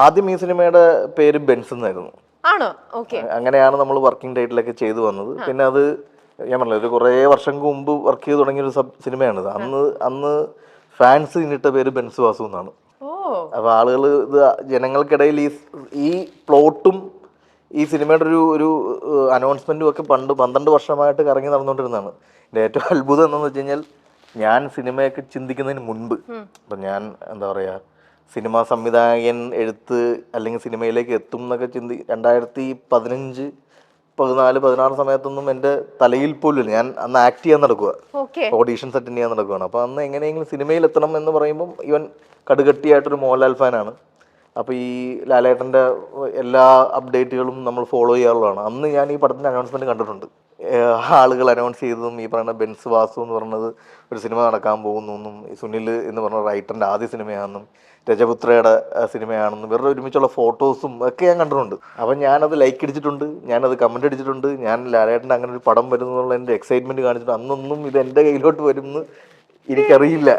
ആദ്യം ഈ സിനിമയുടെ പേര് ബെൻസ് എന്നായിരുന്നു. ആണോ? ഓക്കെ. അങ്ങനെയാണ് നമ്മൾ വർക്കിംഗ് ടൈറ്റിലൊക്കെ ചെയ്തു വന്നത്. പിന്നെ അത് ഞാൻ പറഞ്ഞില്ല, ഒരു കുറേ വർഷങ്ങൾക്ക് മുമ്പ് വർക്ക് ചെയ്ത് തുടങ്ങിയ ഒരു സിനിമയാണിത്. അന്ന് ഫാൻസ് ഇന്നിട്ട പേര് ബെൻസ് വാസു എന്നാണ്. അപ്പൊ ആളുകൾ ഇത് ജനങ്ങൾക്കിടയിൽ ഈ പ്ലോട്ടും ഈ സിനിമയുടെ ഒരു അനൗൺസ്മെന്റും ഒക്കെ 12 വർഷമായിട്ട് കറങ്ങി നടന്നുകൊണ്ടിരുന്നതാണ്. ഇതിന്റെ ഏറ്റവും അത്ഭുതം എന്താണെന്ന് വെച്ച് കഴിഞ്ഞാൽ, ഞാൻ സിനിമയൊക്കെ ചിന്തിക്കുന്നതിന് മുൻപ്, അപ്പം ഞാൻ എന്താ പറയുക, സിനിമാ സംവിധായകൻ എഴുത്ത് അല്ലെങ്കിൽ സിനിമയിലേക്ക് എത്തും എന്നൊക്കെ 2015, 14, 16 സമയത്തൊന്നും എൻ്റെ തലയിൽ പോലും ഇല്ല. ഞാൻ അന്ന് ആക്ട് ചെയ്യാൻ നടക്കുക, ഓഡീഷൻസ് അറ്റൻഡ് ചെയ്യാൻ നടക്കുകയാണ്. അപ്പോൾ അന്ന് എങ്ങനെയെങ്കിലും സിനിമയിൽ എത്തണം എന്ന് പറയുമ്പം ഇവൻ കടുകട്ടിയായിട്ടൊരു മോഹൻലാൽ ഫാനാണ്. അപ്പോൾ ഈ ലാലേട്ടൻ്റെ എല്ലാ അപ്ഡേറ്റുകളും നമ്മൾ ഫോളോ ചെയ്യാറുള്ളതാണ്. അന്ന് ഞാൻ ഈ പടത്തിൻ്റെ അനൗൺസ്മെൻറ്റ് കണ്ടിട്ടുണ്ട്. ആളുകൾ അനൗൺസ് ചെയ്തതും ഈ പറയുന്ന ബെൻസ് വാസു എന്ന് പറയുന്നത് ഒരു സിനിമ നടക്കാൻ പോകുന്നു, സുനിൽ എന്ന് പറഞ്ഞ റൈറ്ററിൻ്റെ ആദ്യ സിനിമയാണെന്നും രജപുത്രയുടെ സിനിമയാണെന്നും ഇവരുടെ ഒരുമിച്ചുള്ള ഫോട്ടോസും ഒക്കെ ഞാൻ കണ്ടിട്ടുണ്ട്. അപ്പം ഞാനത് ലൈക്ക് അടിച്ചിട്ടുണ്ട്, ഞാനത് കമൻറ്റ് അടിച്ചിട്ടുണ്ട്. ഞാൻ ലാലേട്ടൻ്റെ അങ്ങനെ ഒരു പടം വരുന്നുള്ള എൻ്റെ എക്സൈറ്റ്മെൻറ്റ് കാണിച്ചിട്ട് അന്നൊന്നും ഇത് എൻ്റെ കയ്യിലോട്ട് വരുമെന്ന് എനിക്കറിയില്ല.